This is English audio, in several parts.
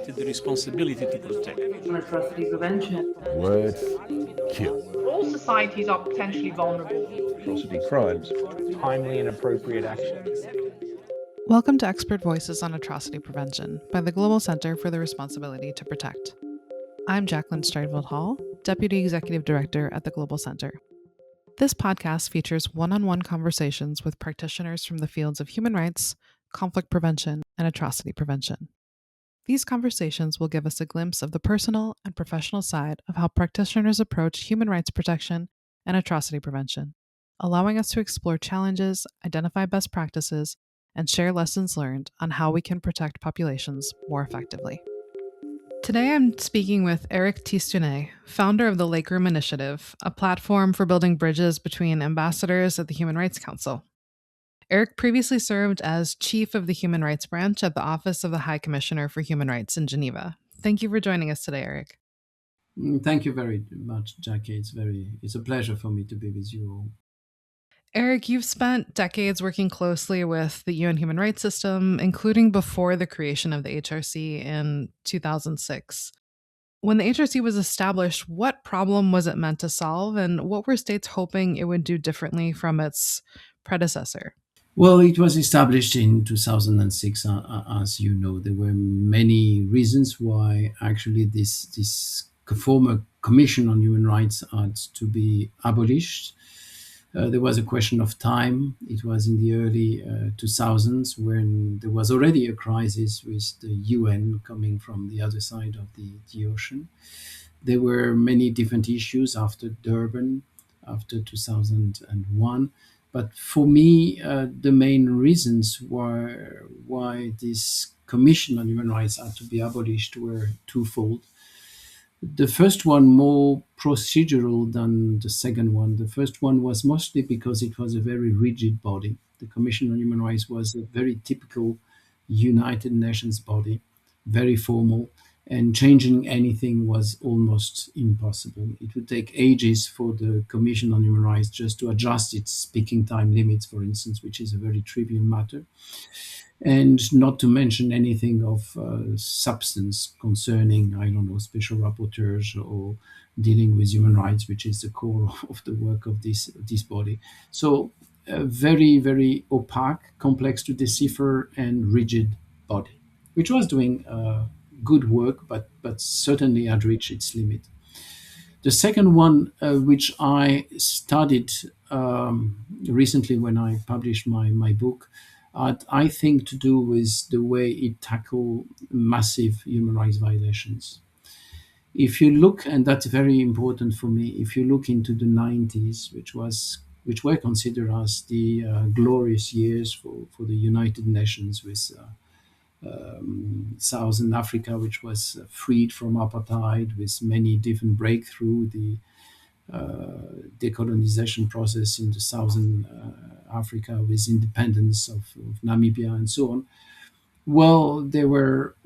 to the responsibility to protect. Atrocity prevention. Words kill. All societies are potentially vulnerable. Atrocity crimes. Timely and appropriate action. Welcome to Expert Voices on Atrocity Prevention by the Global Center for the Responsibility to Protect. I'm Jacqueline Streitfeld Hall, Deputy Executive Director at the Global Center. This podcast features one-on-one conversations with practitioners from the fields of human rights, conflict prevention, and atrocity prevention. These conversations will give us a glimpse of the personal and professional side of how practitioners approach human rights protection and atrocity prevention, allowing us to explore challenges, identify best practices, and share lessons learned on how we can protect populations more effectively. Today I'm speaking with Eric Tistounet, founder of the Lake Room Initiative, a platform for building bridges between ambassadors at the Human Rights Council. Eric previously served as chief of the Human Rights Branch at the Office of the High Commissioner for Human Rights in Geneva. Thank you for joining us today, Eric. Thank you very much, Jackie. It's a pleasure for me to be with you all. Eric, you've spent decades working closely with the UN human rights system, including before the creation of the HRC in 2006. When the HRC was established, what problem was it meant to solve, and what were states hoping it would do differently from its predecessor? Well, it was established in 2006, as you know. There were many reasons why actually this former Commission on Human Rights had to be abolished. There was a question of time. It was in the early 2000s when there was already a crisis with the UN coming from the other side of the ocean. There were many different issues after Durban, after 2001. But for me, the main reasons were why this Commission on Human Rights had to be abolished were twofold. The first one more procedural than the second one. The first one was mostly because it was a very rigid body. The Commission on Human Rights was a very typical United Nations body, very formal, and changing anything was almost impossible. It would take ages for the Commission on Human Rights just to adjust its speaking time limits, for instance, which is a very trivial matter. And not to mention anything of substance concerning, special rapporteurs or dealing with human rights, which is the core of the work of this body. So a very, very opaque, complex to decipher, and rigid body, which was doing good work, but certainly had reached its limit. The second one, which I studied recently when I published my book, I think to do with the way it tackled massive human rights violations. If you look, and that's very important for me, if you look into the 90s, which were considered as the glorious years for the United Nations, with Southern Africa, which was freed from apartheid, with many different breakthroughs, the decolonization process in the Southern Africa with independence of Namibia and so on. Well, there were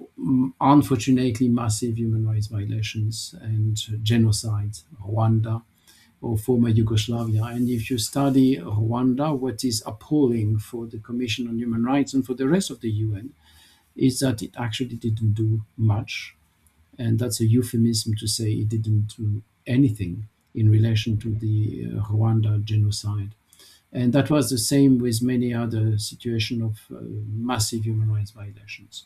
unfortunately massive human rights violations and genocide, Rwanda or former Yugoslavia. And if you study Rwanda, what is appalling for the Commission on Human Rights and for the rest of the UN is that it actually didn't do much. And that's a euphemism to say it didn't do anything in relation to the Rwanda genocide. And that was the same with many other situations of massive human rights violations.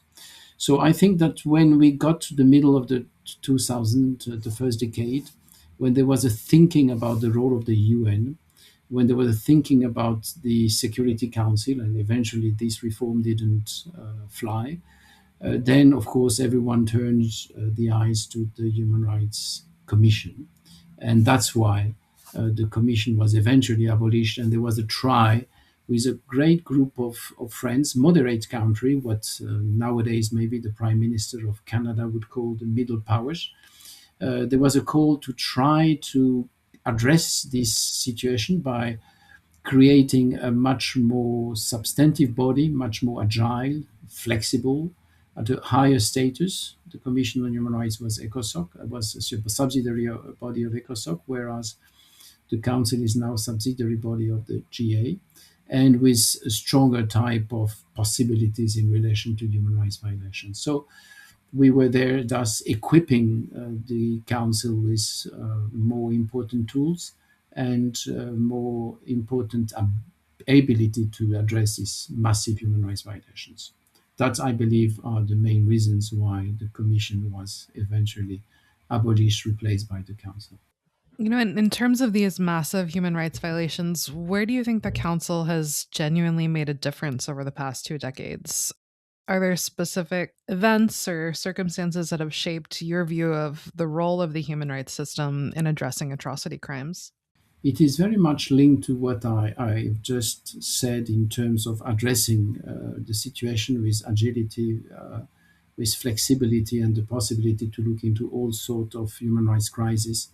So I think that when we got to the middle of the 2000, the first decade, when there was a thinking about the role of the UN, when there was a thinking about the Security Council, and eventually this reform didn't fly, then of course everyone turns the eyes to the Human Rights Commission. And that's why the commission was eventually abolished, and there was a try with a great group of friends, moderate country, what nowadays maybe the Prime Minister of Canada would call the middle powers. There was a call to try to address this situation by creating a much more substantive body, much more agile, flexible, at a higher status. The Commission on Human Rights was ECOSOC, was a subsidiary body of ECOSOC, whereas the Council is now a subsidiary body of the GA, and with a stronger type of possibilities in relation to human rights violations. So We were there, thus equipping the council with more important tools and more important ability to address these massive human rights violations. That, I believe, are the main reasons why the commission was eventually abolished, replaced by the council. In terms of these massive human rights violations, where do you think the council has genuinely made a difference over the past 2 decades? Are there specific events or circumstances that have shaped your view of the role of the human rights system in addressing atrocity crimes? It is very much linked to what I just said in terms of addressing the situation with agility, with flexibility, and the possibility to look into all sorts of human rights crises.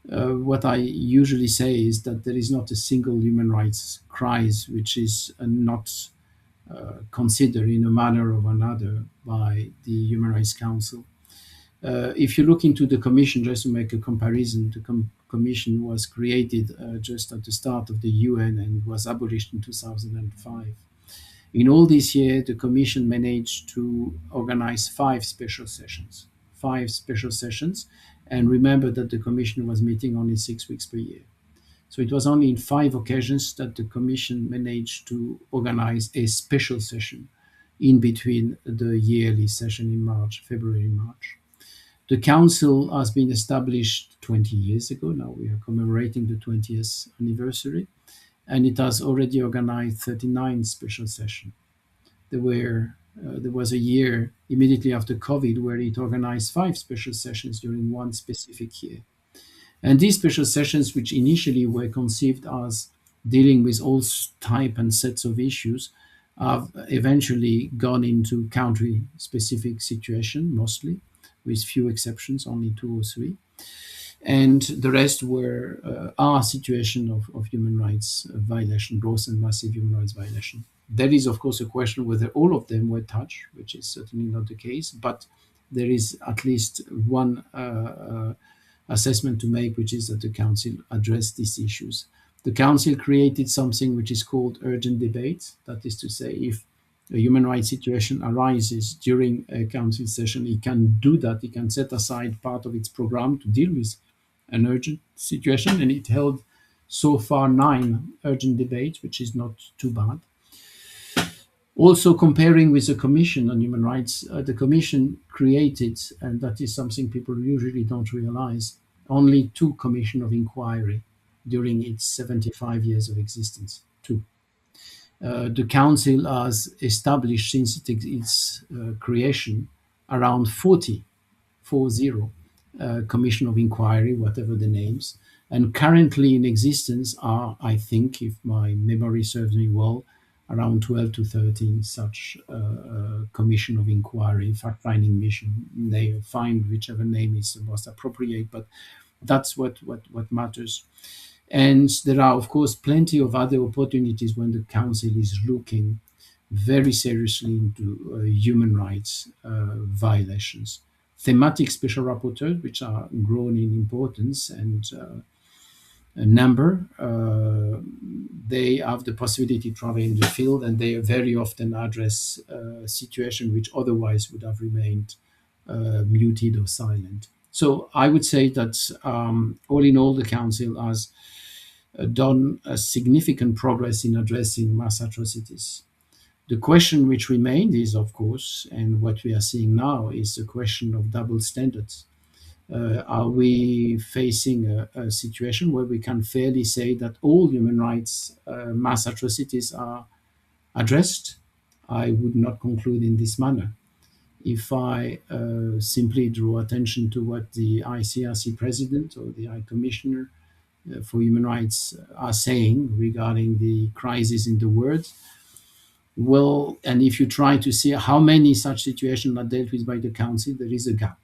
What I usually say is that there is not a single human rights crisis which is not considered in a manner or another by the Human Rights Council. If you look into the Commission, just to make a comparison, the Commission was created just at the start of the UN and was abolished in 2005. In all this year, the Commission managed to organize five special sessions, and remember that the Commission was meeting only 6 weeks per year. So it was only in 5 occasions that the Commission managed to organize a special session in between the yearly session in March, February, March. The Council has been established 20 years ago. Now we are commemorating the 20th anniversary, and it has already organized 39 special sessions. There was a year immediately after COVID where it organized 5 special sessions during one specific year. And these special sessions, which initially were conceived as dealing with all type and sets of issues, have eventually gone into country-specific situation mostly, with few exceptions, only 2 or 3. And the rest were our situation of human rights violation, gross and massive human rights violation. There is, of course, a question whether all of them were touched, which is certainly not the case, but there is at least one assessment to make, which is that the Council addressed these issues. The Council created something which is called urgent debate. That is to say, if a human rights situation arises during a Council session, it can do that. It can set aside part of its program to deal with an urgent situation, and it held so far 9 urgent debates, which is not too bad. Also, comparing with the Commission on Human Rights, the Commission created, and that is something people usually don't realize, only 2 commission of inquiry during its 75 years of existence. 2. The Council has established since its creation around 40 commission of inquiry, whatever the names, and currently in existence are, I think, if my memory serves me well, around 12 to 13 such commission of inquiry, fact-finding mission. They find whichever name is the most appropriate, but that's what matters. And there are, of course, plenty of other opportunities when the Council is looking very seriously into human rights violations. Thematic special rapporteurs, which are grown in importance and a number, they have the possibility to travel in the field, and they very often address situations which otherwise would have remained muted or silent. So I would say that all in all, the Council has done a significant progress in addressing mass atrocities. The question which remained is, of course, and what we are seeing now is the question of double standards. Are we facing a situation where we can fairly say that all human rights mass atrocities are addressed? I would not conclude in this manner. If I simply draw attention to what the ICRC president or the High Commissioner for Human Rights are saying regarding the crisis in the world, well, and if you try to see how many such situations are dealt with by the Council, there is a gap.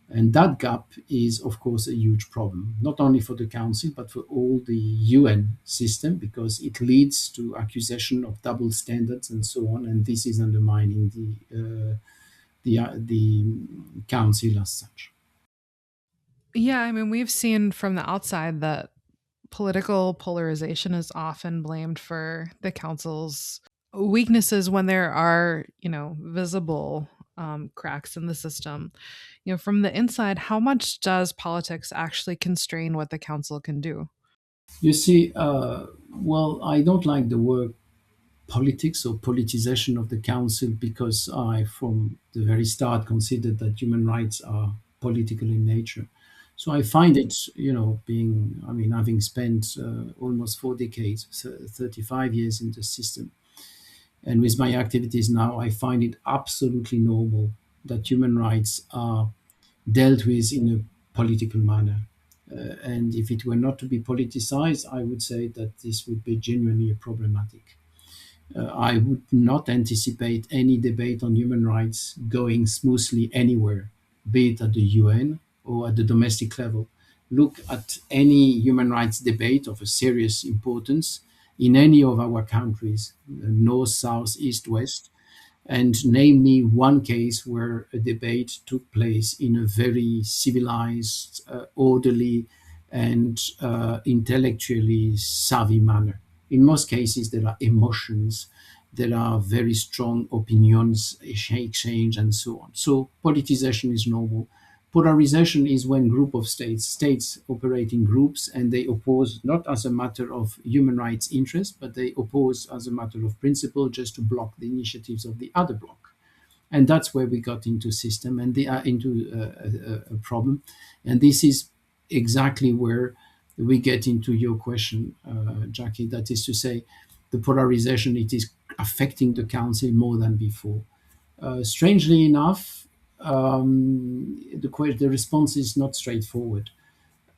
And that gap is, of course, a huge problem, not only for the Council, but for all the UN system, because it leads to accusation of double standards and so on. And this is undermining the Council as such. Yeah, I mean, we've seen from the outside that political polarization is often blamed for the Council's weaknesses when there are, visible cracks in the system. From the inside, how much does politics actually constrain what the council can do? You see, well, I don't like the word politics or politicization of the council because I, from the very start, considered that human rights are political in nature. So I find it, having spent almost 4 decades, 35 years in the system, and with my activities now, I find it absolutely normal that human rights are dealt with in a political manner. And if it were not to be politicized, I would say that this would be genuinely problematic. I would not anticipate any debate on human rights going smoothly anywhere, be it at the UN or at the domestic level. Look at any human rights debate of a serious importance in any of our countries, north, south, east, west, and name me one case where a debate took place in a very civilized, orderly, and intellectually savvy manner. In most cases, there are emotions, there are very strong opinions, exchange, and so on. So politicization is normal. Polarization is when group of states operate in groups, and they oppose not as a matter of human rights interest, but they oppose as a matter of principle just to block the initiatives of the other bloc. And that's where we got into system and they are into a problem. And this is exactly where we get into your question, Jackie. That is to say, the polarization, it is affecting the council more than before. Strangely enough, the response is not straightforward.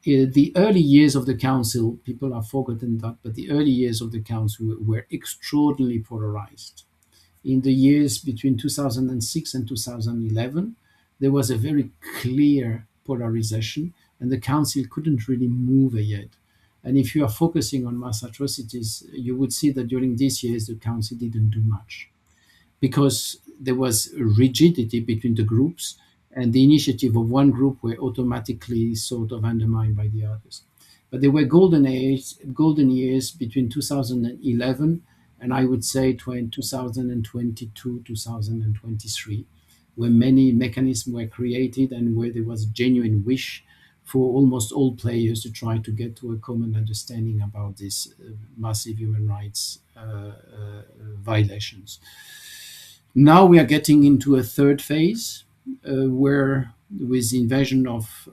The early years of the council, people have forgotten that, but the early years of the council were extraordinarily polarized. In the years between 2006 and 2011, there was a very clear polarization, and the council couldn't really move ahead. And if you are focusing on mass atrocities, you would see that during these years, the council didn't do much because there was rigidity between the groups, and the initiative of one group were automatically sort of undermined by the others. But there were golden years between 2011 and I would say 2022, 2023, where many mechanisms were created and where there was a genuine wish for almost all players to try to get to a common understanding about these massive human rights violations. Now we are getting into a third phase where, with the invasion of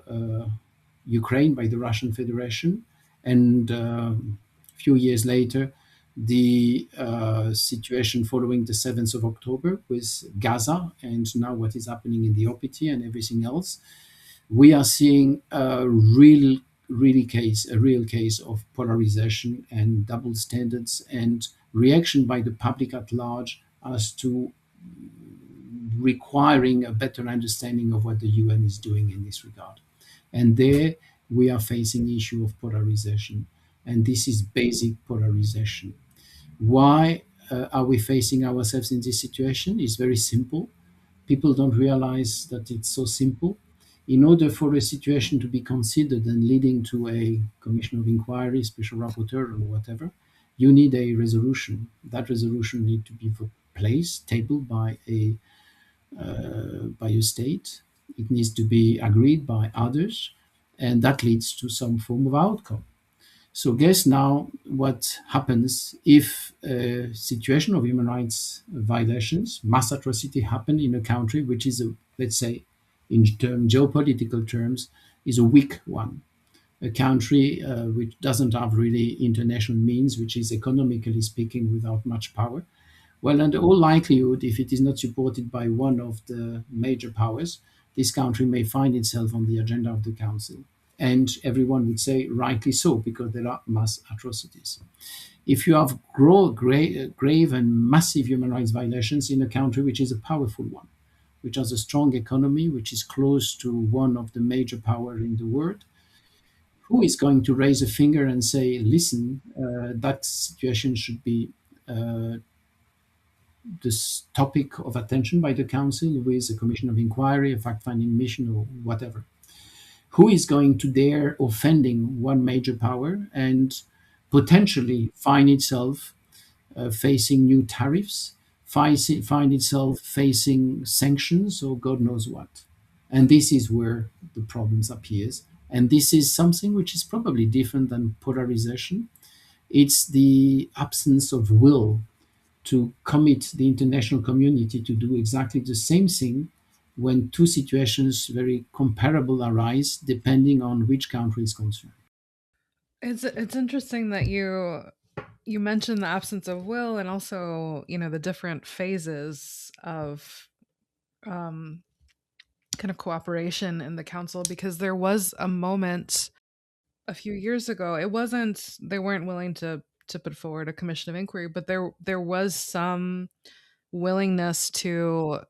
Ukraine by the Russian Federation, and a few years later, the situation following the 7th of October with Gaza, and now what is happening in the OPT and everything else, we are seeing a real case of polarization and double standards and reaction by the public at large as to requiring a better understanding of what the UN is doing in this regard. And there we are facing the issue of polarization. And this is basic polarization. Why are we facing ourselves in this situation? It's very simple. People don't realize that it's so simple. In order for a situation to be considered and leading to a commission of inquiry, special rapporteur, or whatever, you need a resolution. That resolution needs to be tabled by a state. It needs to be agreed by others, and that leads to some form of outcome. So guess now what happens if a situation of human rights violations, mass atrocity happen in a country which is, let's say, in geopolitical terms, is a weak one. A country which doesn't have really international means, which is economically speaking without much power. Well, under all likelihood, if it is not supported by one of the major powers, this country may find itself on the agenda of the Council. And everyone would say, rightly so, because there are mass atrocities. If you have grave and massive human rights violations in a country which is a powerful one, which has a strong economy, which is close to one of the major powers in the world, who is going to raise a finger and say, listen, that situation should be this topic of attention by the Council with a commission of inquiry, a fact-finding mission, or whatever? Who is going to dare offending one major power and potentially find itself facing new tariffs, find itself facing sanctions or God knows what. And this is where the problems appears. And this is something which is probably different than polarization. It's the absence of will to commit the international community to do exactly the same thing when two situations very comparable arise, depending on which country is concerned. It's interesting that you mentioned the absence of will and also, the different phases of um kind of cooperation in the council, because there was a moment a few years ago. It wasn't They weren't willing to put forward a commission of inquiry, but there was some willingness to,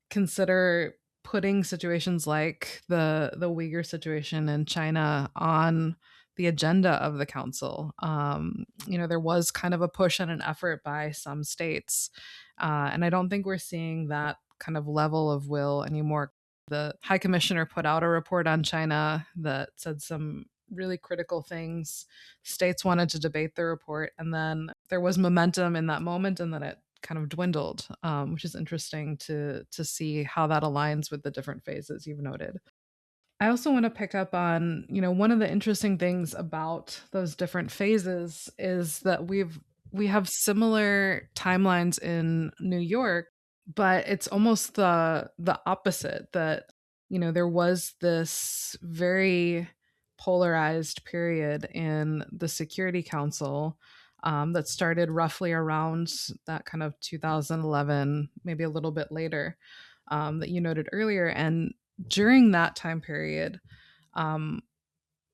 consider putting situations like the Uyghur situation in China on the agenda of the council. There was kind of a push and an effort by some states, and I don't think we're seeing that kind of level of will anymore. The High Commissioner put out a report on China that said some really critical things. States wanted to debate the report, and then there was momentum in that moment, and then it kind of dwindled, which is interesting to see how that aligns with the different phases you've noted. I also want to pick up on, one of the interesting things about those different phases is that we have similar timelines in New York, but it's almost the opposite, that there was this very polarized period in the Security Council, that started roughly around that kind of 2011, maybe a little bit later, that you noted earlier. And during that time period, um,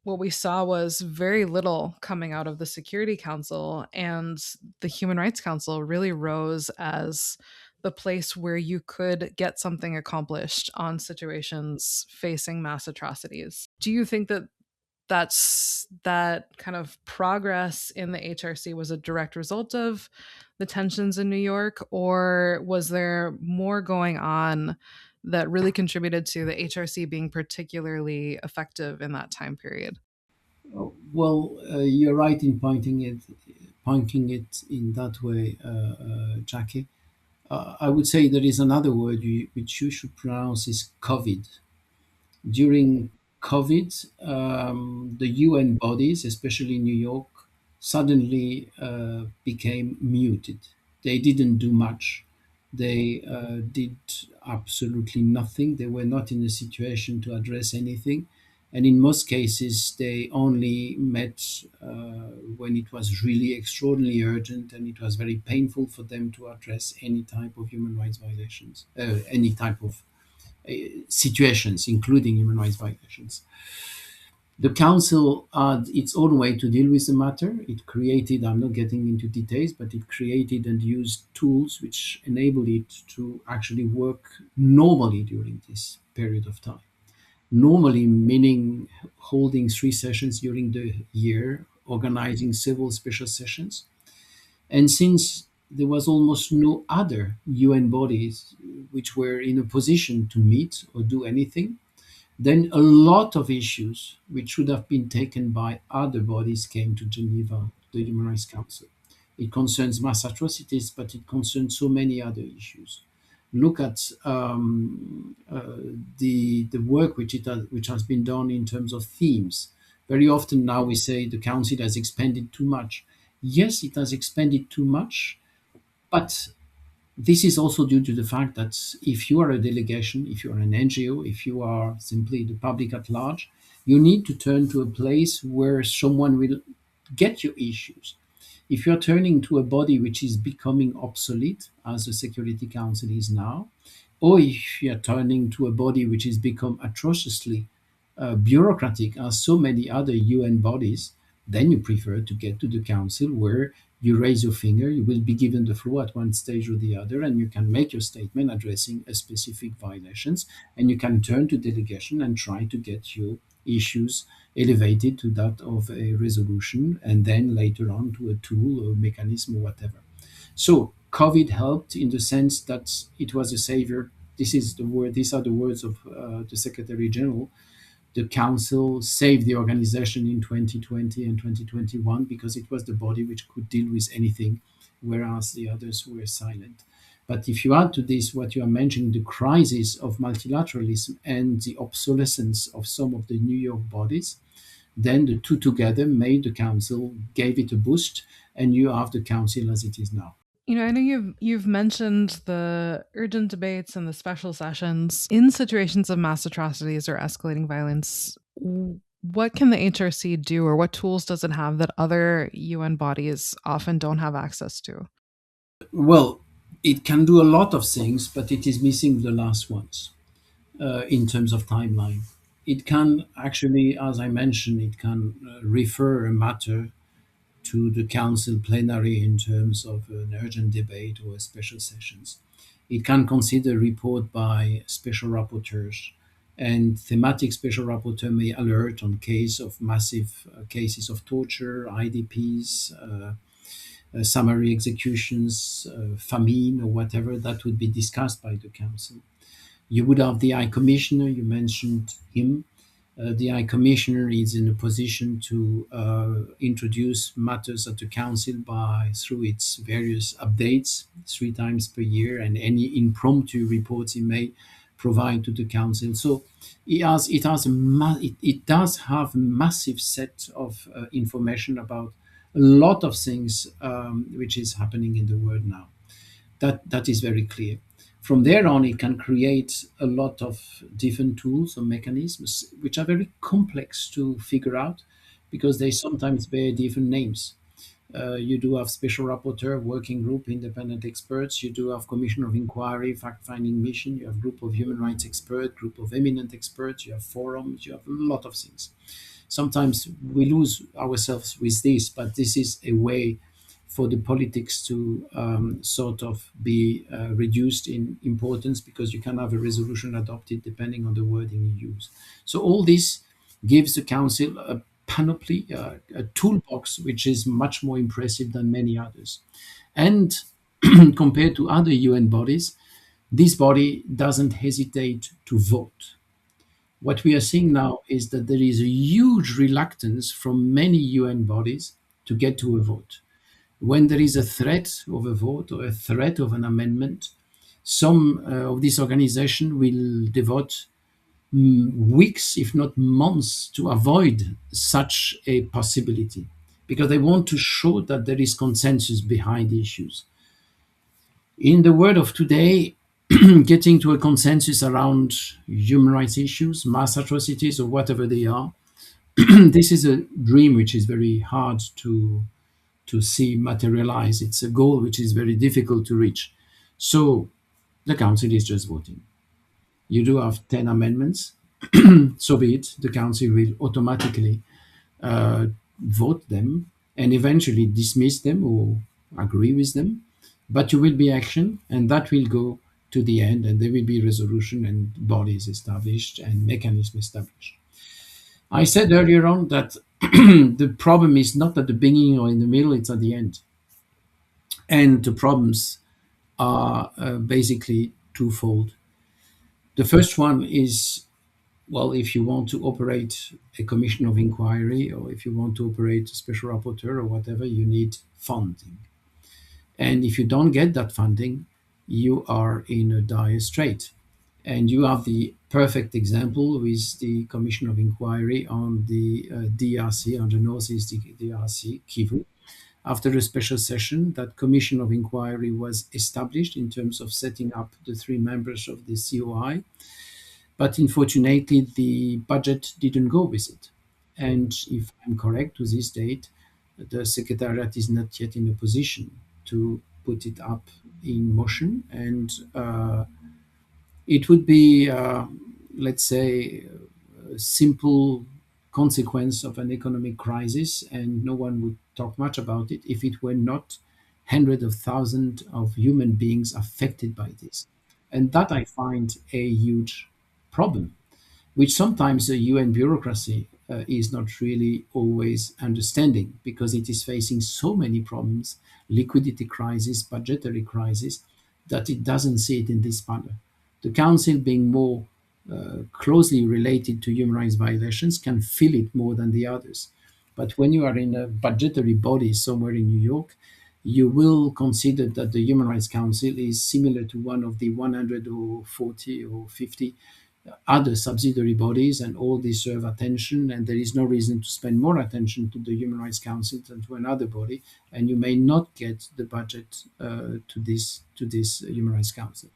what we saw was very little coming out of the Security Council, and the Human Rights Council really rose as the place where you could get something accomplished on situations facing mass atrocities. Do you think that that kind of progress in the HRC was a direct result of the tensions in New York, or was there more going on that really contributed to the HRC being particularly effective in that time period? Well, you're right in pointing it in that way, Jackie. I would say there is another word which you should pronounce is COVID. During COVID, the UN bodies, especially New York, suddenly became muted. They didn't do much. They did absolutely nothing. They were not in a situation to address anything. And in most cases, they only met when it was really extraordinarily urgent and it was very painful for them to address any type of human rights violations, any type of situations, including human rights violations. The council had its own way to deal with the matter. It created, I'm not getting into details, but it created and used tools which enabled it to actually work normally during this period of time. Normally, meaning holding 3 sessions during the year, organizing several special sessions. And since there was almost no other UN bodies which were in a position to meet or do anything, then a lot of issues which should have been taken by other bodies came to Geneva, the Human Rights Council. It concerns mass atrocities, but it concerns so many other issues. Look at the work which has been done in terms of themes. Very often now we say the council has expended too much. Yes, it has expended too much, but this is also due to the fact that if you are a delegation, if you are an NGO, if you are simply the public at large, you need to turn to a place where someone will get your issues. If you're turning to a body which is becoming obsolete, as the Security Council is now, or if you're turning to a body which has become atrociously bureaucratic, as so many other UN bodies, then you prefer to get to the council where you raise your finger, you will be given the floor at one stage or the other, and you can make your statement addressing a specific violations, and you can turn to delegation and try to get your issues elevated to that of a resolution, and then later on to a tool or mechanism or whatever. So COVID helped in the sense that it was a savior. This is the word. These are the words of the Secretary General. The council saved the organization in 2020 and 2021 because it was the body which could deal with anything whereas the others were silent. But if you add to this what you are mentioning, the crisis of multilateralism and the obsolescence of some of the New York bodies, then the two together made the council, gave it a boost, and you have the council as it is now. I know you've mentioned the urgent debates and the special sessions in situations of mass atrocities or escalating violence. What can the HRC do, or what tools does it have that other UN bodies often don't have access to? Well, it can do a lot of things, but it is missing the last ones in terms of timeline. It can actually, as I mentioned, it can refer a matter to the council plenary in terms of an urgent debate or special sessions. It can consider report by special rapporteurs, and thematic special rapporteur may alert on case of massive cases of torture, IDPs, summary executions, famine, or whatever that would be discussed by the council. You would have the High Commissioner, you mentioned him. The High Commissioner is in a position to introduce matters at the Council through its various updates 3 times per year, and any impromptu reports he may provide to the Council. So it does have a massive set of information about a lot of things which is happening in the world now. That is very clear. From there on, it can create a lot of different tools or mechanisms which are very complex to figure out because they sometimes bear different names. You do have special rapporteur, working group, independent experts. You do have commission of inquiry, fact-finding mission. You have group of human rights experts, group of eminent experts. You have forums. You have a lot of things. Sometimes we lose ourselves with this, but this is a way for the politics to sort of be reduced in importance, because you can have a resolution adopted depending on the wording you use. So all this gives the council a panoply, a toolbox, which is much more impressive than many others. And compared to other UN bodies, this body doesn't hesitate to vote. What we are seeing now is that there is a huge reluctance from many UN bodies to get to a vote. When there is a threat of a vote or a threat of an amendment, some of these organizations will devote weeks, if not months, to avoid such a possibility, because they want to show that there is consensus behind the issues. In the world of today, getting to a consensus around human rights issues, mass atrocities, or whatever they are, this is a dream which is very hard to see materialize. It's a goal which is very difficult to reach. So the council is just voting. You do have 10 amendments, so be it. The council will automatically vote them and eventually dismiss them or agree with them. But you will be action, and that will go to the end, and there will be resolution and bodies established and mechanism established. I said earlier on that the problem is not at the beginning or in the middle, it's at the end. And the problems are basically twofold. The first one is, well, if you want to operate a commission of inquiry, or if you want to operate a special rapporteur or whatever, you need funding. And if you don't get that funding, you are in a dire strait. And you have the perfect example with the Commission of Inquiry on the DRC, on the Northeast DRC, Kivu. After a special session, that Commission of Inquiry was established in terms of setting up the 3 members of the COI. But unfortunately, the budget didn't go with it. And if I'm correct, to this date, the Secretariat is not yet in a position to put it up in motion. And it would be, let's say, a simple consequence of an economic crisis, and no one would talk much about it if it were not hundreds of thousands of human beings affected by this. And that I find a huge problem, which sometimes the UN bureaucracy is not really always understanding, because it is facing so many problems, liquidity crisis, budgetary crisis, that it doesn't see it in this manner. The Council, being more closely related to human rights violations, can feel it more than the others. But when you are in a budgetary body somewhere in New York, you will consider that the Human Rights Council is similar to one of the 140 or 50 other subsidiary bodies, and all deserve attention, and there is no reason to spend more attention to the Human Rights Council than to another body, and you may not get the budget to this Human Rights Council.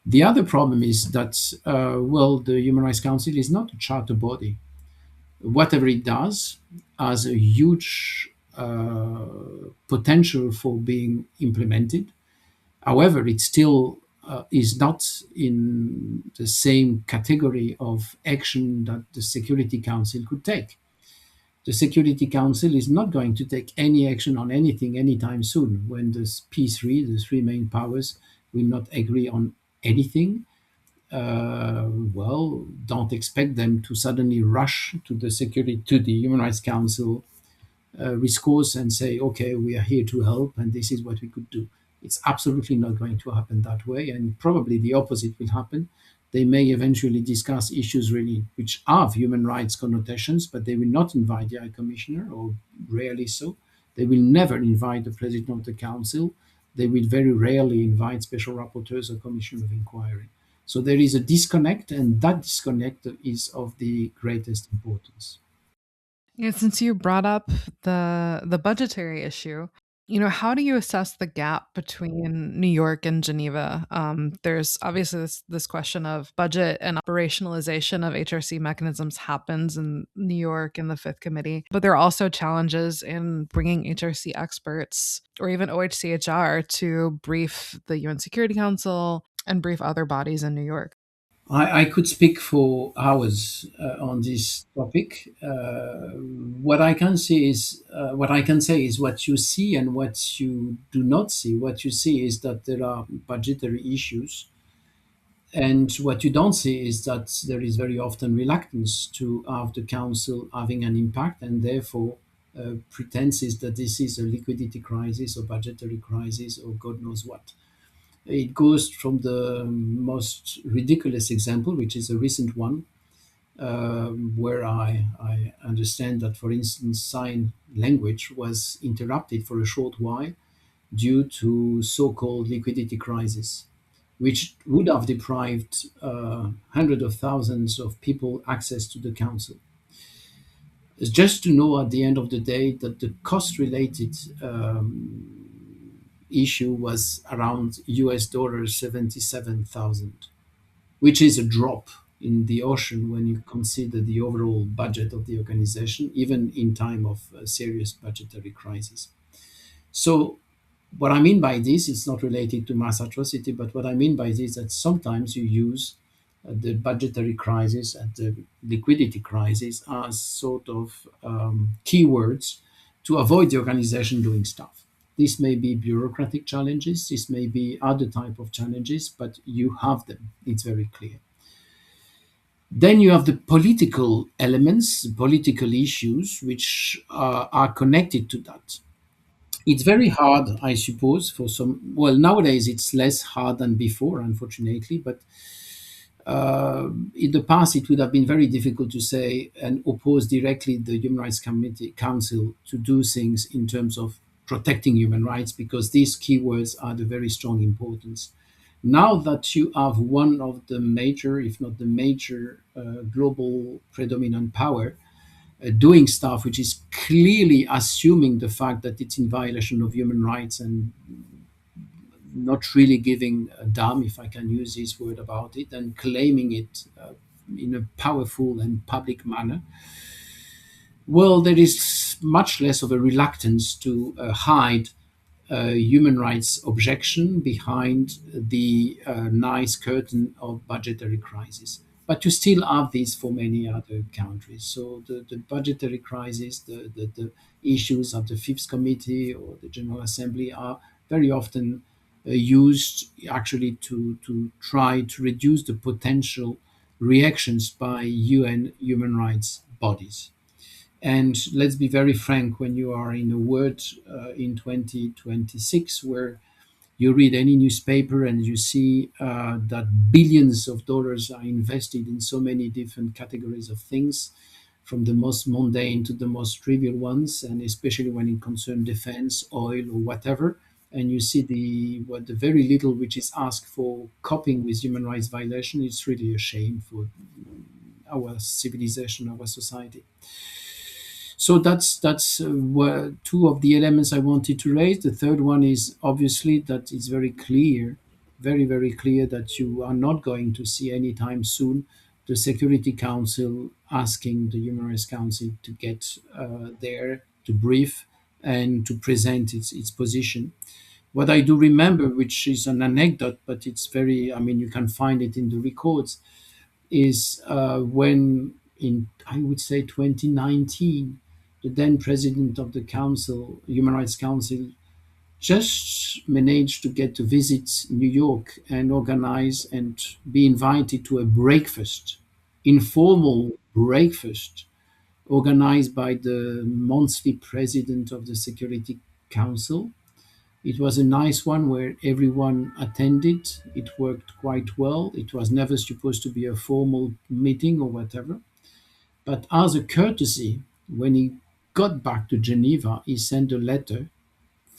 The other problem is that the Human Rights Council is not a charter body. Whatever it does has a huge potential for being implemented. However, it still is not in the same category of action that the Security Council could take. The Security Council is not going to take any action on anything anytime soon. When the P3, the three main powers, will not agree on anything, don't expect them to suddenly rush to the Human Rights Council recourse and say, okay, we are here to help and this is what we could do. It's absolutely not going to happen that way, and probably the opposite will happen. They may eventually discuss issues really which have human rights connotations, but they will not invite the High Commissioner, or rarely so. They will never invite the President of the Council. They will very rarely invite special rapporteurs or commission of inquiry. So there is a disconnect, and that disconnect is of the greatest importance. Yeah, since you brought up the budgetary issue, how do you assess the gap between New York and Geneva? There's obviously this question of budget and operationalization of HRC mechanisms happens in New York in the Fifth Committee, but there are also challenges in bringing HRC experts or even OHCHR to brief the UN Security Council and brief other bodies in New York. I could speak for hours on this topic. What I can say is what you see and what you do not see. What you see is that there are budgetary issues, and what you don't see is that there is very often reluctance to have the council having an impact, and therefore pretenses that this is a liquidity crisis or budgetary crisis or God knows what. It goes from the most ridiculous example, which is a recent one, where I understand that, for instance, sign language was interrupted for a short while due to so-called liquidity crisis, which would have deprived hundreds of thousands of people access to the council. It's just to know at the end of the day that the cost-related issue was around US $77,000, which is a drop in the ocean when you consider the overall budget of the organization, even in time of a serious budgetary crisis. So what I mean by this is not related to mass atrocity, but what I mean by this is that sometimes you use the budgetary crisis and the liquidity crisis as sort of keywords to avoid the organization doing stuff. This may be bureaucratic challenges, this may be other type of challenges, but you have them. It's very clear. Then you have the political elements, political issues, which are connected to that. It's very hard, I suppose, for some. Well, nowadays it's less hard than before, unfortunately, but in the past it would have been very difficult to say and oppose directly the Human Rights Council to do things in terms of protecting human rights, because these keywords are the very strong importance. Now that you have one of the major, if not the major, global predominant power doing stuff which is clearly assuming the fact that it's in violation of human rights and not really giving a damn, if I can use this word about it, and claiming it in a powerful and public manner, well, there is much less of a reluctance to hide human rights objection behind the nice curtain of budgetary crisis. But you still have this for many other countries. So the budgetary crisis, the issues of the Fifth Committee or the General Assembly are very often used actually to try to reduce the potential reactions by UN human rights bodies. And let's be very frank, when you are in a world in 2026 where you read any newspaper and you see that billions of dollars are invested in so many different categories of things, from the most mundane to the most trivial ones, and especially when it concerns defense, oil, or whatever. And you see the very little which is asked for coping with human rights violation. It's really a shame for our civilization, our society. So that's two of the elements I wanted to raise. The third one is obviously that it's very clear, very clear that you are not going to see anytime soon the Security Council asking the Human Rights Council to get there to brief and to present its position. What I do remember, which is an anecdote, but it's very, I mean, you can find it in the records, is when in, I would say, 2019, the then president of the council, Human Rights Council, just managed to get to visit New York and organize and be invited to a breakfast, informal breakfast, organized by the monthly president of the Security Council. It was a nice one where everyone attended. It worked quite well. It was never supposed to be a formal meeting or whatever. But as a courtesy, when he got back to Geneva, he sent a letter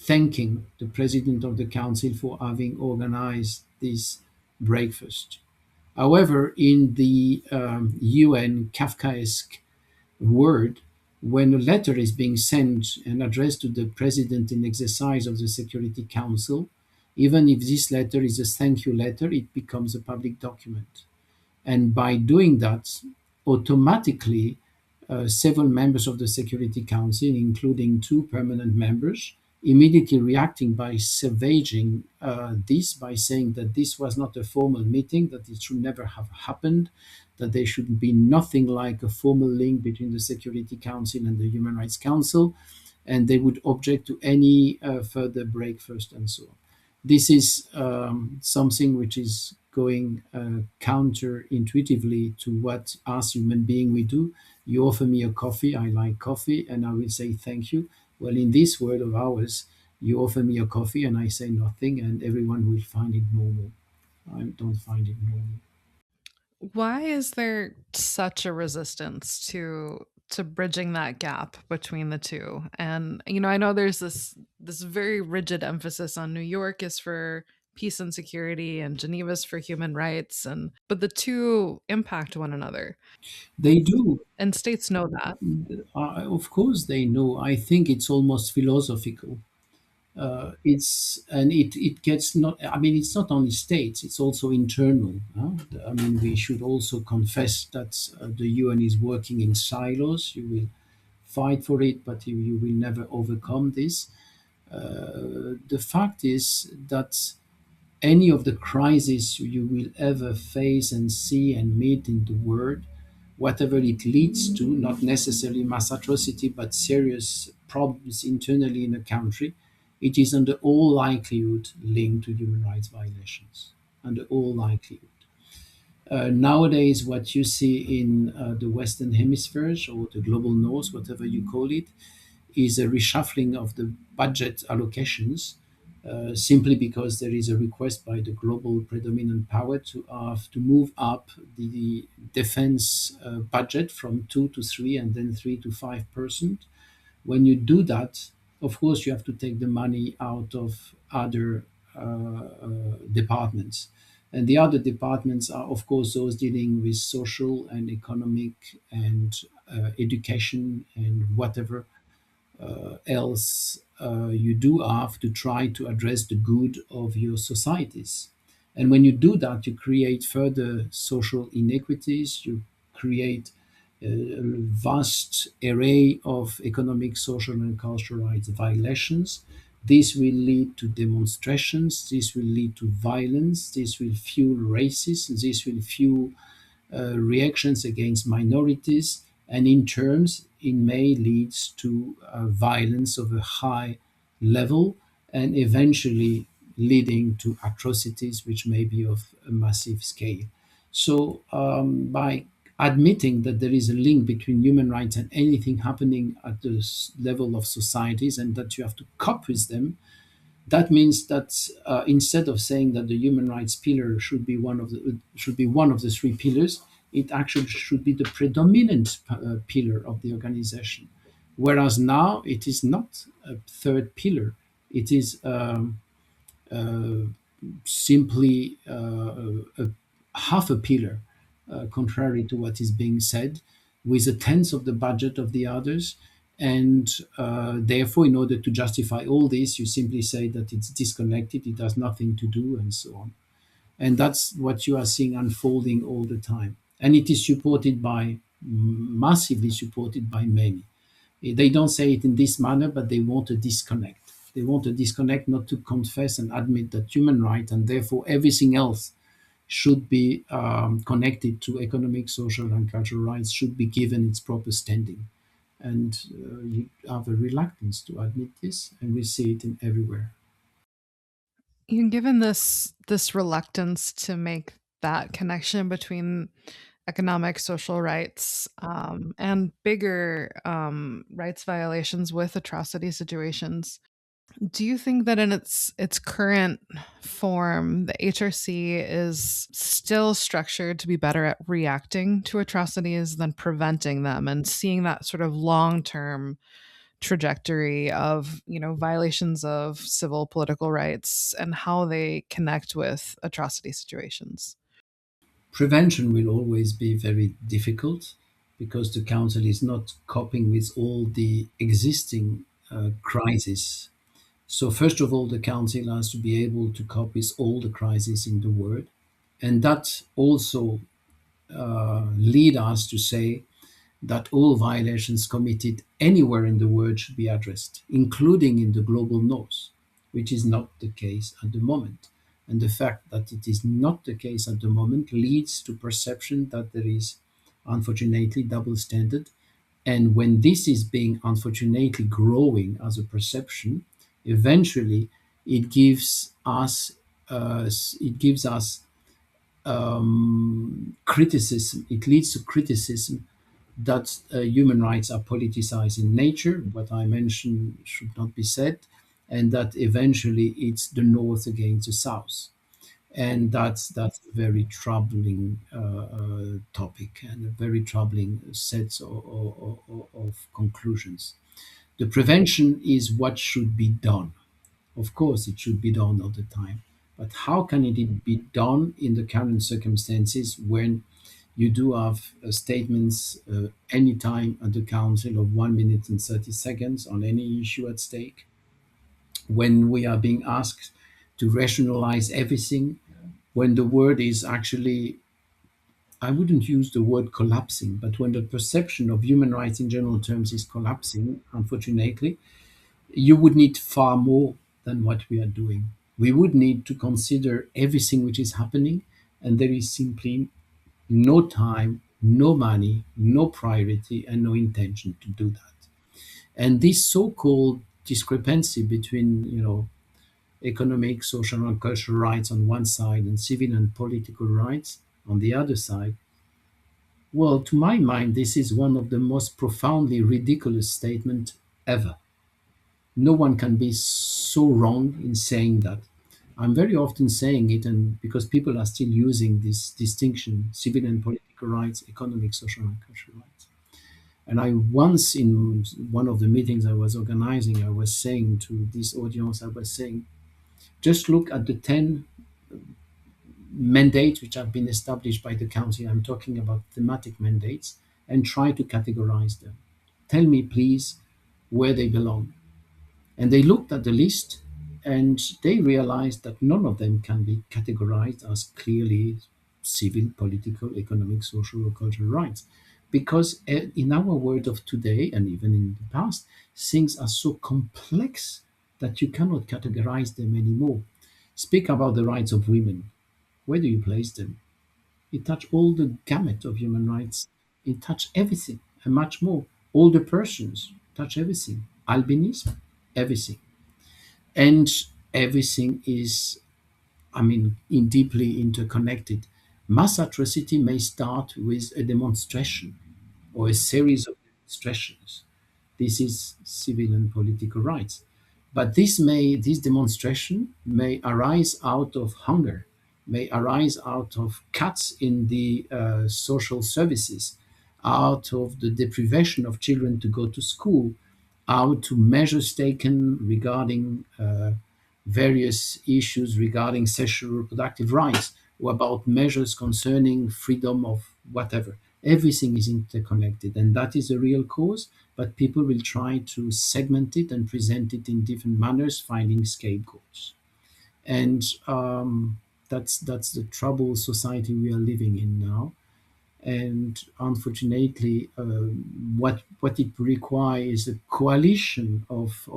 thanking the president of the council for having organized this breakfast. However, in the UN Kafkaesque word, when a letter is being sent and addressed to the president in exercise of the Security Council, even if this letter is a thank you letter, it becomes a public document. And by doing that, automatically, several members of the Security Council, including two permanent members, immediately reacting by savaging this, by saying that this was not a formal meeting, that it should never have happened, that there should be nothing like a formal link between the Security Council and the Human Rights Council, and they would object to any further breakfast and so on. This is something which is going counterintuitively to what us human being we do. You offer me a coffee, I like coffee, and I will say thank you. Well, in this world of ours, you offer me a coffee and I say nothing, and everyone will find it normal. I don't find it normal. Why is there such a resistance to bridging that gap between the two? And I know there's this very rigid emphasis on New York is for peace and security and Geneva's for human rights, and but the two impact one another. They do. And states know that. Of course, they know. I think it's almost philosophical. It gets not. I mean, it's not only states; it's also internal. Huh? I mean, we should also confess that the UN is working in silos. You will fight for it, but you will never overcome this. The fact is that any of the crises you will ever face and see and meet in the world, whatever it leads to, not necessarily mass atrocity, but serious problems internally in a country, it is under all likelihood linked to human rights violations. Under all likelihood. Nowadays, what you see in the Western hemispheres or the global north, whatever you call it, is a reshuffling of the budget allocations simply because there is a request by the global predominant power to have to move up the defense budget from 2 to 3 and then 3 to 5%. When you do that, of course, you have to take the money out of other departments. And the other departments are, of course, those dealing with social and economic and education and whatever else you do have to try to address the good of your societies. And when you do that, you create further social inequities, you create a vast array of economic, social, and cultural rights violations. This will lead to demonstrations, this will lead to violence, this will fuel racism, this will fuel reactions against minorities, and in terms, it may lead to violence of a high level and eventually leading to atrocities which may be of a massive scale. So, by admitting that there is a link between human rights and anything happening at the level of societies and that you have to cope with them, that means that instead of saying that the human rights pillar should be one of the 3 pillars, it actually should be the predominant pillar of the organization. Whereas now it is not a third pillar, it is uh, simply half a pillar, contrary to what is being said, with a tenth of the budget of the others. And therefore, in order to justify all this, you simply say that it's disconnected, it has nothing to do, and so on. And that's what you are seeing unfolding all the time. And it is supported by, massively supported by many. They don't say it in this manner, but they want a disconnect. They want a disconnect not to confess and admit that human rights and therefore everything else should be connected to economic, social, and cultural rights should be given its proper standing. And you have a reluctance to admit this, and we see it in everywhere. Given this reluctance to make that connection between economic, social rights, and bigger rights violations with atrocity situations, do you think that in its current form, the HRC is still structured to be better at reacting to atrocities than preventing them, and seeing that sort of long term trajectory of violations of civil political rights and how they connect with atrocity situations? Prevention will always be very difficult because the council is not coping with all the existing crises. So, first of all, the council has to be able to cope with all the crises in the world. And that also lead us to say that all violations committed anywhere in the world should be addressed, including in the global north, which is not the case at the moment. And the fact that it is not the case at the moment leads to perception that there is, unfortunately, double standard. And when this is being, unfortunately, growing as a perception, eventually it gives us criticism. It leads to criticism that human rights are politicized in nature. What I mentioned should not be said, and that eventually it's the North against the South, and that's a very troubling topic and a very troubling set of conclusions. The prevention is what should be done. Of course, it should be done all the time. But how can it be done in the current circumstances when you do have statements anytime at the council of 1 minute and 30 seconds on any issue at stake? When we are being asked to rationalize everything, when the word is actually, I wouldn't use the word collapsing, but when the perception of human rights in general terms is collapsing, unfortunately, you would need far more than what we are doing. We would need to consider everything which is happening, and there is simply no time, no money, no priority, and no intention to do that. And this so-called discrepancy between, economic, social, and cultural rights on one side and civil and political rights on the other side, well, to my mind, this is one of the most profoundly ridiculous statements ever. No one can be so wrong in saying that. I'm very often saying it, and because people are still using this distinction, civil and political rights, economic, social, and cultural rights. And I once, in one of the meetings I was organizing, I was saying to this audience, I was saying, just look at the 10 mandates which have been established by the council. I'm talking about thematic mandates, and try to categorize them. Tell me, please, where they belong. And they looked at the list and they realized that none of them can be categorized as clearly civil, political, economic, social, or cultural rights. Because in our world of today, and even in the past, things are so complex that you cannot categorize them anymore. Speak about the rights of women. Where do you place them? It touch all the gamut of human rights. It touch everything and much more. Older persons touch everything. Albinism, everything. And everything is, deeply interconnected. Mass atrocity may start with a demonstration or a series of demonstrations. This is civil and political rights. But this demonstration may arise out of hunger, may arise out of cuts in the social services, out of the deprivation of children to go to school, out to measures taken regarding various issues regarding sexual reproductive rights, or about measures concerning freedom of whatever. Everything is interconnected, and that is a real cause. But people will try to segment it and present it in different manners, finding scapegoats. And that's the troubled society we are living in now. And unfortunately, what it requires is a coalition of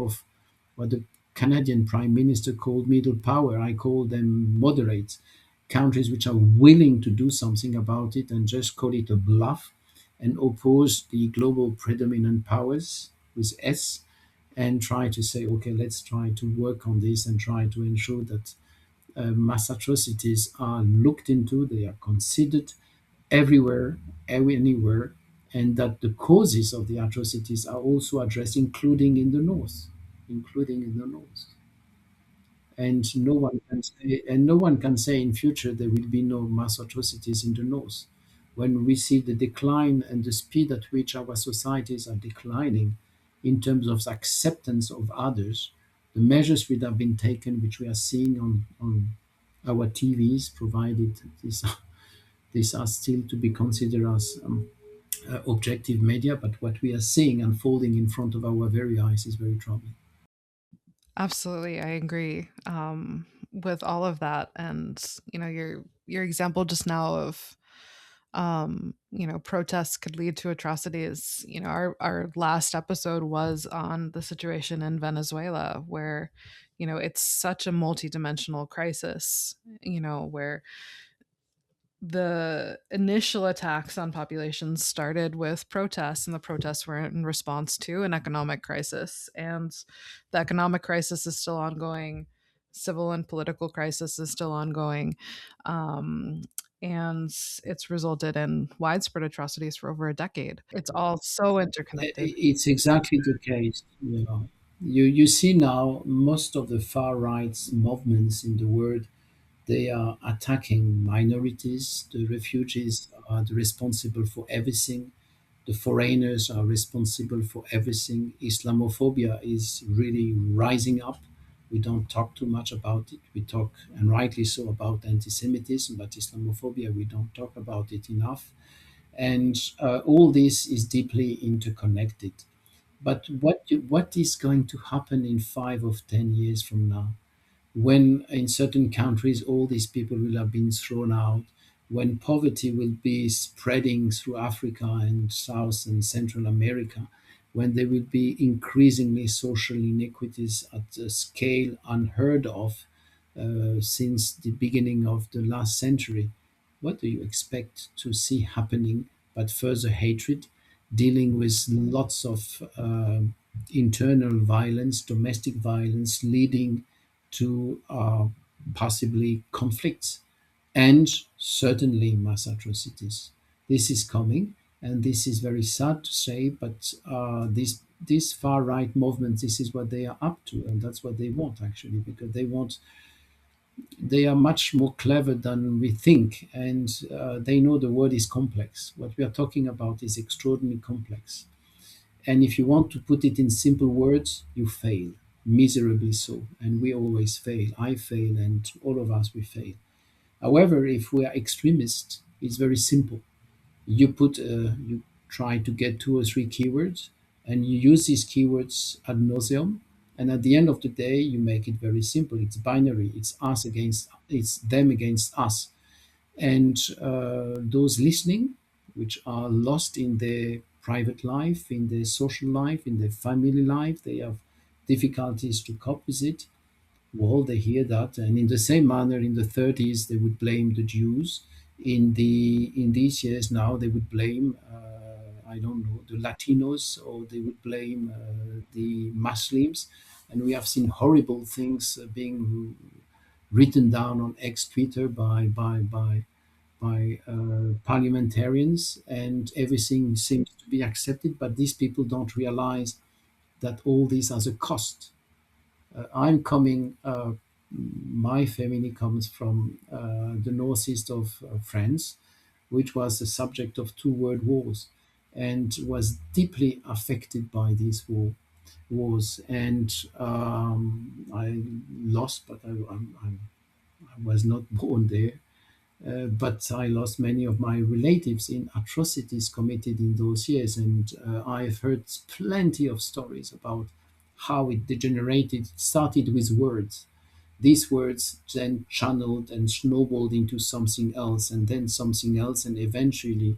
what the Canadian Prime Minister called middle power. I call them moderates, countries which are willing to do something about it and just call it a bluff and oppose the global predominant powers with S, and try to say, okay, let's try to work on this and try to ensure that mass atrocities are looked into, they are considered everywhere, anywhere, and that the causes of the atrocities are also addressed, including in the north. And no one can say in future there will be no mass atrocities in the north. When we see the decline and the speed at which our societies are declining in terms of acceptance of others, the measures which have been taken, which we are seeing on our TVs, provided these are still to be considered as objective media, but what we are seeing unfolding in front of our very eyes is very troubling. Absolutely, I agree with all of that, and your example just now of protests could lead to atrocities. Our last episode was on the situation in Venezuela, where it's such a multidimensional crisis. Where the initial attacks on populations started with protests, and the protests were in response to an economic crisis. And the economic crisis is still ongoing. Civil and political crisis is still ongoing. And it's resulted in widespread atrocities for over a decade. It's all so interconnected. It's exactly the case. You see now most of the far right movements in the world, they are attacking minorities. The refugees are responsible for everything. The foreigners are responsible for everything. Islamophobia is really rising up. We don't talk too much about it. We talk, and rightly so, about anti-Semitism, but Islamophobia, we don't talk about it enough. And all this is deeply interconnected. But what is going to happen in 5 or 10 years from now, when in certain countries all these people will have been thrown out, when poverty will be spreading through Africa and South and Central America, when there will be increasingly social inequities at a scale unheard of since the beginning of the last century, what do you expect to see happening but further hatred, dealing with lots of internal violence, domestic violence, leading to possibly conflicts and certainly mass atrocities. This is coming, and this is very sad to say, but this far right movement, this is what they are up to, and that's what they want actually, because they are much more clever than we think, and they know the world is complex. What we are talking about is extraordinarily complex. And if you want to put it in simple words, you fail, miserably so. And we always fail. I fail, and all of us, we fail. However, if we are extremists, it's very simple. You try to get 2 or 3 keywords, and you use these keywords ad nauseum. And at the end of the day, you make it very simple. It's binary. It's them against us. And those listening, which are lost in their private life, in their social life, in their family life, they have difficulties to cope with it. Well, they hear that, and in the same manner, in the 30s, they would blame the Jews. In these years now, they would blame I don't know, the Latinos, or they would blame the Muslims, and we have seen horrible things being written down on X Twitter by parliamentarians, and everything seems to be accepted. But these people don't realize that all this has a cost. I'm coming my family comes from the northeast of France, which was the subject of two world wars and was deeply affected by these wars. And I lost, but I was not born there. But I lost many of my relatives in atrocities committed in those years, and I've heard plenty of stories about how it degenerated. It started with words. These words then channeled and snowballed into something else, and then something else, and eventually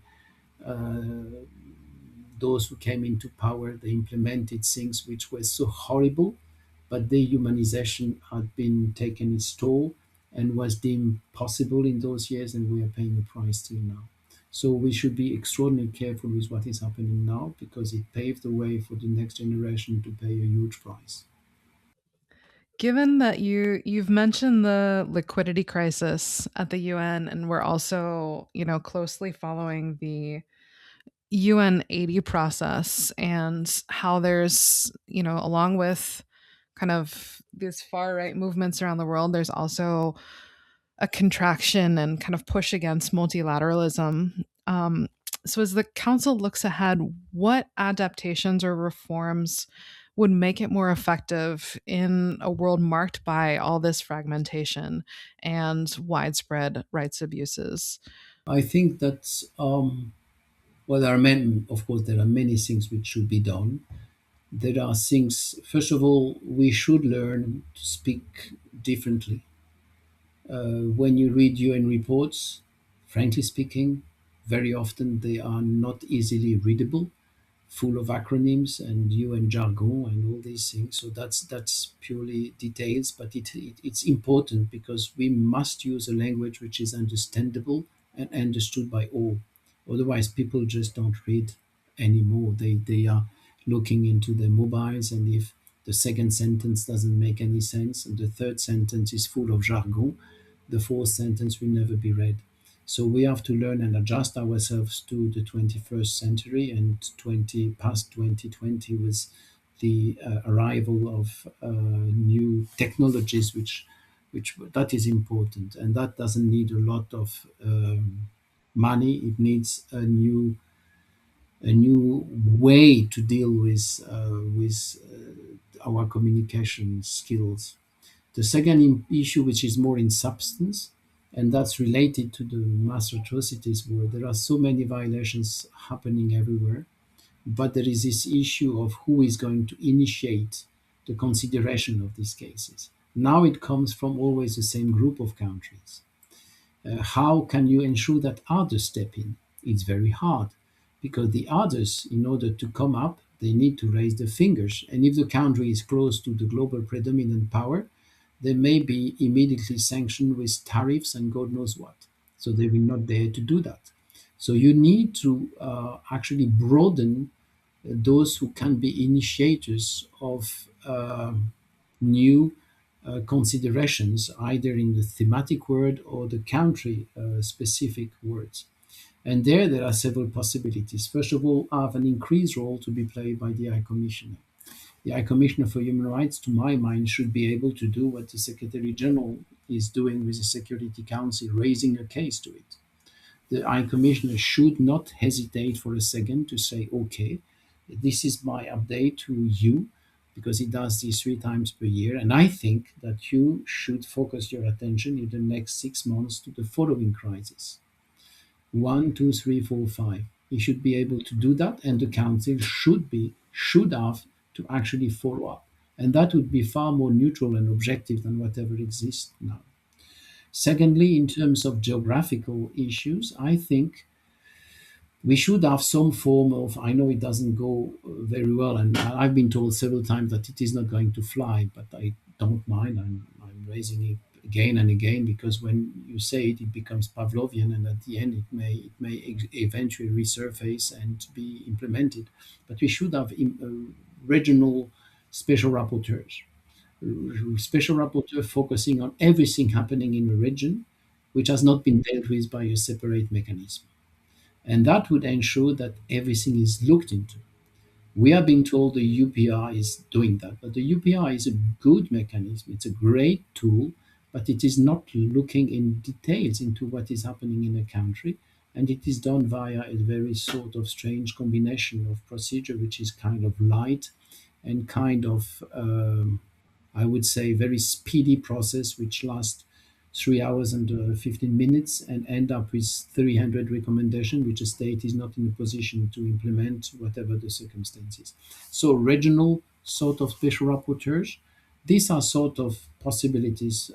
those who came into power, they implemented things which were so horrible, but dehumanization had been taken its toll and was deemed possible in those years, and we are paying a price still now. So we should be extraordinarily careful with what is happening now because it paved the way for the next generation to pay a huge price. Given that you've mentioned the liquidity crisis at the UN, and we're also, closely following the UN 80 process and how there's, along with kind of these far right movements around the world, there's also a contraction and kind of push against multilateralism. So, as the council looks ahead, what adaptations or reforms would make it more effective in a world marked by all this fragmentation and widespread rights abuses? I think that well, there are many. Of course, there are many things which should be done. There are things. First of all, we should learn to speak differently. When you read UN reports, frankly speaking, very often they are not easily readable, full of acronyms and UN jargon and all these things. So that's purely details, but it's important because we must use a language which is understandable and understood by all. Otherwise, people just don't read anymore. They are looking into their mobiles, and if the second sentence doesn't make any sense and the third sentence is full of jargon, the fourth sentence will never be read. So we have to learn and adjust ourselves to the 21st century and 20 past 2020 with the arrival of new technologies, which that is important, and that doesn't need a lot of money. It needs a new way to deal with our communication skills. The second issue, which is more in substance, and that's related to the mass atrocities, where there are so many violations happening everywhere, but there is this issue of who is going to initiate the consideration of these cases. Now it comes from always the same group of countries. How can you ensure that others step in? It's very hard because the others, in order to come up, they need to raise their fingers. And if the country is close to the global predominant power, they may be immediately sanctioned with tariffs and God knows what. So they will not dare to do that. So you need to actually broaden those who can be initiators of new considerations, either in the thematic word or the country specific words. And there are several possibilities. First of all, have an increased role to be played by the High Commissioner. The High Commissioner for Human Rights, to my mind, should be able to do what the Secretary General is doing with the Security Council, raising a case to it. The High Commissioner should not hesitate for a second to say, okay, this is my update to you, because he does this 3 times per year. And I think that you should focus your attention in the next 6 months to the following crisis. 1, 2, 3, 4, 5. He should be able to do that, and the council should have to actually follow up. And that would be far more neutral and objective than whatever exists now. Secondly, in terms of geographical issues, I think we should have some form of, I know it doesn't go very well, and I've been told several times that it is not going to fly, but I don't mind. I'm raising it again and again because when you say it, it becomes Pavlovian, and at the end it may eventually resurface and be implemented. But we should have regional special rapporteurs, special rapporteur focusing on everything happening in a region, which has not been dealt with by a separate mechanism. And that would ensure that everything is looked into. We are being told the UPR is doing that, but the UPR is a good mechanism. It's a great tool, but it is not looking in details into what is happening in a country. And it is done via a very sort of strange combination of procedure, which is kind of light and kind of, I would say, very speedy process, which lasts 3 hours and 15 minutes and end up with 300 recommendations, which the state is not in a position to implement, whatever the circumstances. So regional sort of special rapporteurs, these are sort of possibilities,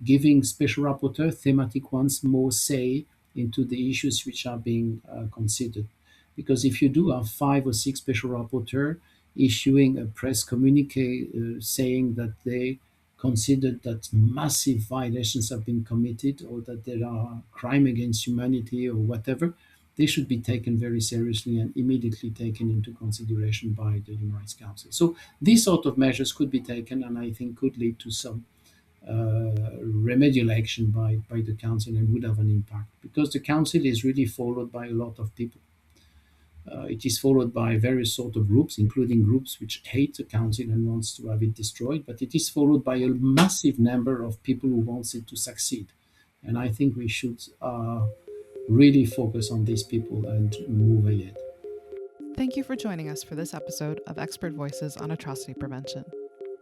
giving special rapporteur, thematic ones, more say into the issues which are being considered. Because if you do have 5 or 6 special rapporteurs issuing a press communique saying that they considered that massive violations have been committed or that there are crime against humanity or whatever, they should be taken very seriously and immediately taken into consideration by the Human Rights Council. So these sort of measures could be taken, and I think could lead to some remedial action by the council and would have an impact, because the council is really followed by a lot of people. It is followed by various sort of groups, including groups which hate the council and wants to have it destroyed, but it is followed by a massive number of people who wants it to succeed. And I think we should really focus on these people and move ahead. Thank you for joining us for this episode of Expert Voices on Atrocity Prevention.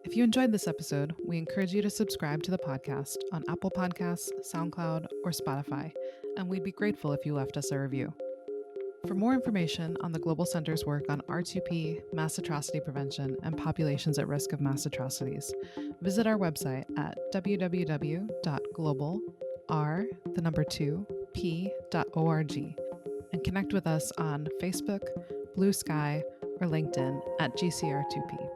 If you enjoyed this episode, we encourage you to subscribe to the podcast on Apple Podcasts, SoundCloud, or Spotify, and we'd be grateful if you left us a review. For more information on the Global Center's work on R2P, mass atrocity prevention, and populations at risk of mass atrocities, visit our website at www.global2p.org and connect with us on Facebook, Blue Sky, or LinkedIn at GCR2P.